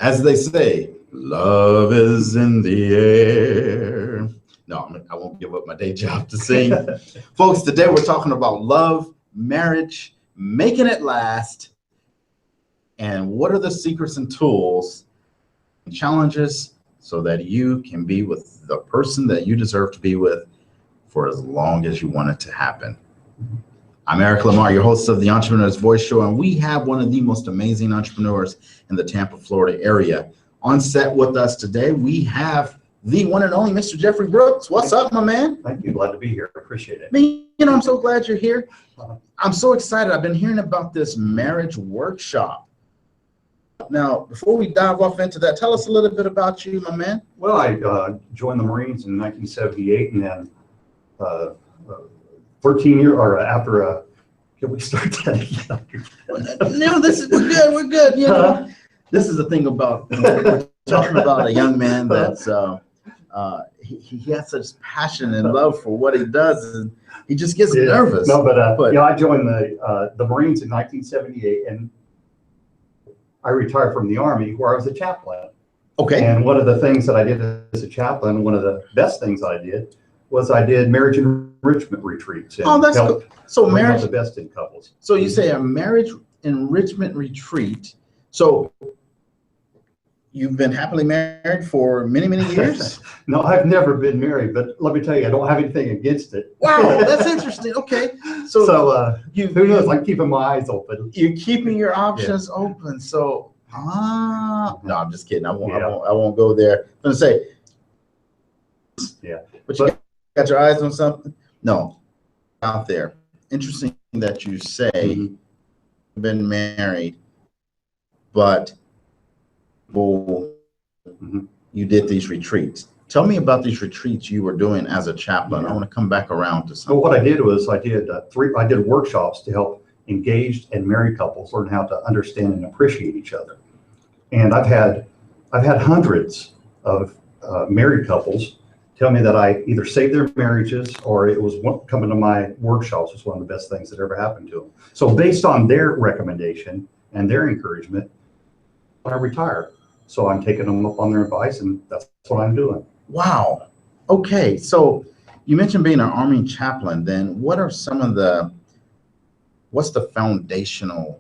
As they say, love is in the air. No, I won't give up my day job to sing. Folks, today we're talking about love, marriage, making it last, and what are the secrets and tools and challenges so that you can be with the person that you deserve to be with for as long as you want it to happen. I'm Eric Lamar, your host of the Entrepreneur's Voice Show, and we have one of the most amazing entrepreneurs in the Tampa, Florida area. On set with us today, we have the one and only Mr. Jeffrey Brooks. What's up, my man? Thank you. Glad to be here. Appreciate it. Man, I'm so glad you're here. I'm so excited. I've been hearing about this marriage workshop. Now, before we dive off into that, tell us a little bit about you, my man. Well, I joined the Marines in 1978, and then 13 years, or after, can we start that again? No, we're good. You know, this is the thing about, we're talking about a young man that's, he has such passion and love for what he does, and he just gets nervous. No, but yeah, I joined the Marines in 1978, and I retired from the Army, where I was a chaplain. Okay. And one of the things that I did as a chaplain, one of the best things I did, was I did marriage enrichment retreats. And that's cool. So marriage, the best in couples. So you say a marriage enrichment retreat. So you've been happily married for many, many years? No, I've never been married, but let me tell you, I don't have anything against it. Wow, that's interesting. Okay. So who knows? I'm keeping my eyes open. You're keeping your options open. So, no, I'm just kidding. I won't go there. I'm going to say, but you got your eyes on something? No, out there. Interesting that you say you've been married, but you did these retreats. Tell me about these retreats you were doing as a chaplain. I want to come back around to something. Well, what I did was I did workshops to help engaged and married couples learn how to understand and appreciate each other. And I've had hundreds of married couples tell me that I either saved their marriages, or it was coming to my workshops was one of the best things that ever happened to them. So based on their recommendation and their encouragement, I retired. So I'm taking them up on their advice, and that's what I'm doing. Wow. Okay. So you mentioned being an Army chaplain. Then what are what's the foundational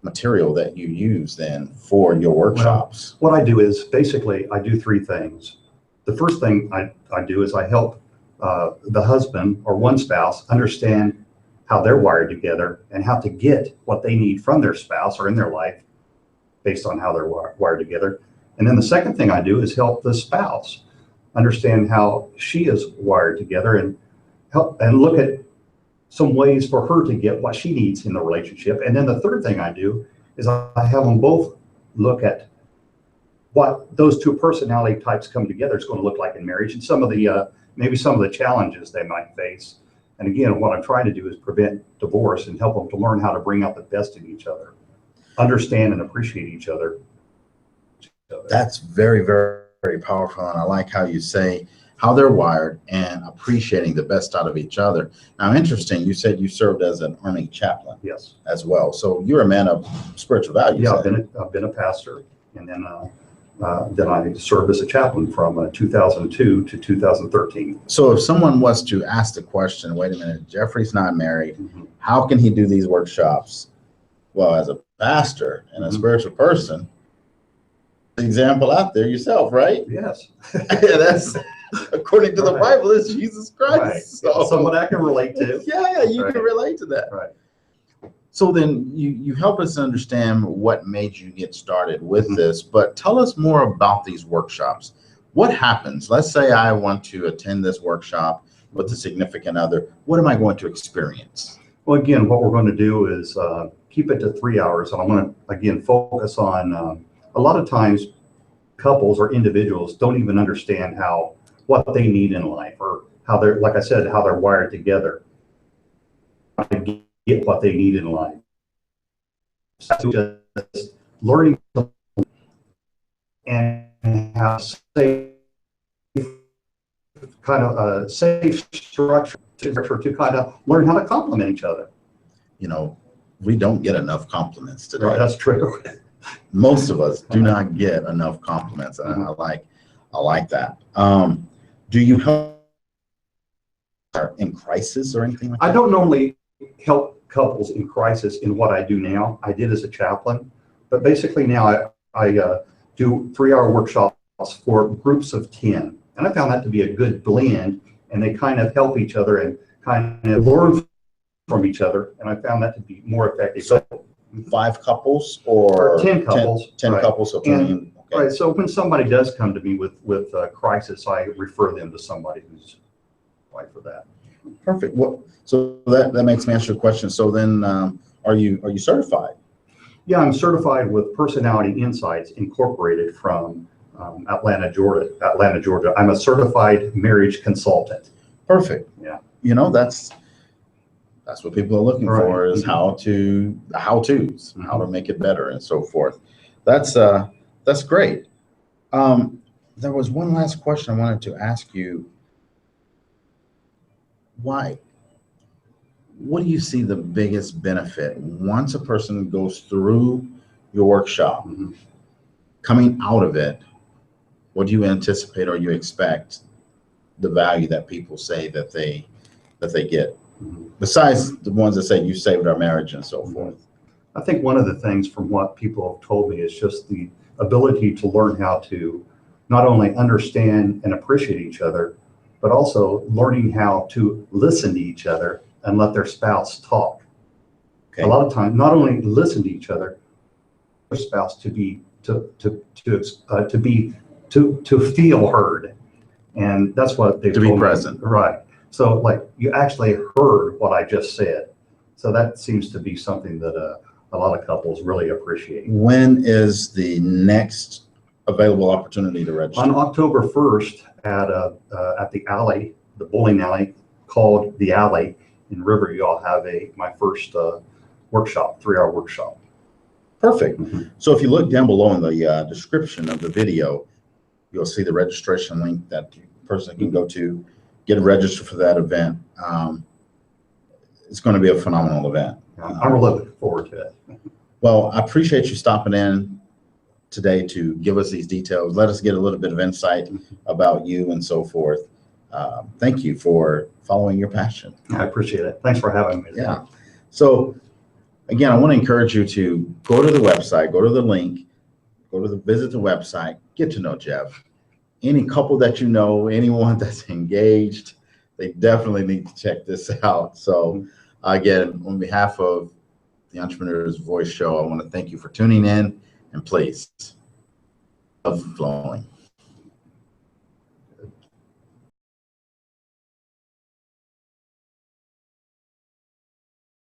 material that you use then for your workshops? Well, what I do is basically I do three things. The first thing I do is I help the husband or one spouse understand how they're wired together and how to get what they need from their spouse or in their life based on how they're wired together. And then the second thing I do is help the spouse understand how she is wired together and help and look at some ways for her to get what she needs in the relationship. And then the third thing I do is I have them both look at what those two personality types come together is going to look like in marriage, and some of the maybe some of the challenges they might face. And again, what I'm trying to do is prevent divorce and help them to learn how to bring out the best in each other, understand and appreciate each other. That's very, very, very powerful. And I like how you say how they're wired and appreciating the best out of each other. Now, interesting, you said you served as an Army chaplain. Yes. As well. So you're a man of spiritual values. Yeah, I've been a pastor, and then I served as a chaplain from 2002 to 2013. So if someone was to ask the question, wait a minute, Jeffrey's not married, how can he do these workshops? Well, as a pastor and a spiritual person, the example out there yourself, right? Yes. Yeah, that's according to the Bible, it's Jesus Christ. Right. So someone I can relate to. Yeah, you can relate to that. Right. So then you help us understand what made you get started with this, but tell us more about these workshops. What happens? Let's say I want to attend this workshop with a significant other. What am I going to experience? Well, again, what we're going to do is keep it to 3 hours. And I want to, again, focus on a lot of times couples or individuals don't even understand what they need in life, or how they're, like I said, how they're wired together to get what they need in life. So just learning and have safe kind of a safe structure to kind of learn how to complement each other. You know, we don't get enough compliments today. Right, that's true. most of us do not get enough compliments, and I like that. Do you help in crisis or anything like that? I don't normally help couples in crisis in what I do now. I did as a chaplain, but basically now I do 3-hour workshops for groups of 10. And I found that to be a good blend, and they kind of help each other and kind of learn from each other. And I found that to be more effective. So 5 couples or 10 couples. 10 right. couples. So 20, okay. Right. So when somebody does come to me with a crisis, I refer them to somebody who's right for that. Perfect. Well, so that makes me answer your question. So then, are you certified? Yeah, I'm certified with Personality Insights Incorporated from Atlanta, Georgia. I'm a certified marriage consultant. Perfect. Yeah. You know, that's what people are looking Right. for, is how-tos, how to make it better and so forth. That's great. There was one last question I wanted to ask you. What do you see the biggest benefit once a person goes through your workshop? Coming out of it, what do you anticipate or you expect the value that people say that they get, besides the ones that say you saved our marriage and so forth? I think one of the things from what people have told me is just the ability to learn how to not only understand and appreciate each other, but also learning how to listen to each other and let their spouse talk. Okay. A lot of times, not only listen to each other, their spouse to feel heard, and that's what they've To told be me. present. Right. So like you actually heard what I just said. So that seems to be something that a lot of couples really appreciate. When is the next available opportunity to register? On October 1st at the alley, the bowling alley called The Alley in Riverview, I'll have my first workshop, 3-hour workshop. Perfect. So if you look down below in the description of the video, you'll see the registration link that the person can go to, get registered for that event. It's going to be a phenomenal event. I'm really looking forward to it. Well, I appreciate you stopping in today to give us these details. Let us get a little bit of insight about you and so forth. Thank you for following your passion. I appreciate it. Thanks for having me. Yeah. So again, I want to encourage you to go to the website, go to the link, visit the website, get to know Jeff. Any couple that you know, anyone that's engaged, they definitely need to check this out. So again, on behalf of the Entrepreneur's Voice Show, I want to thank you for tuning in, and please, love flowing.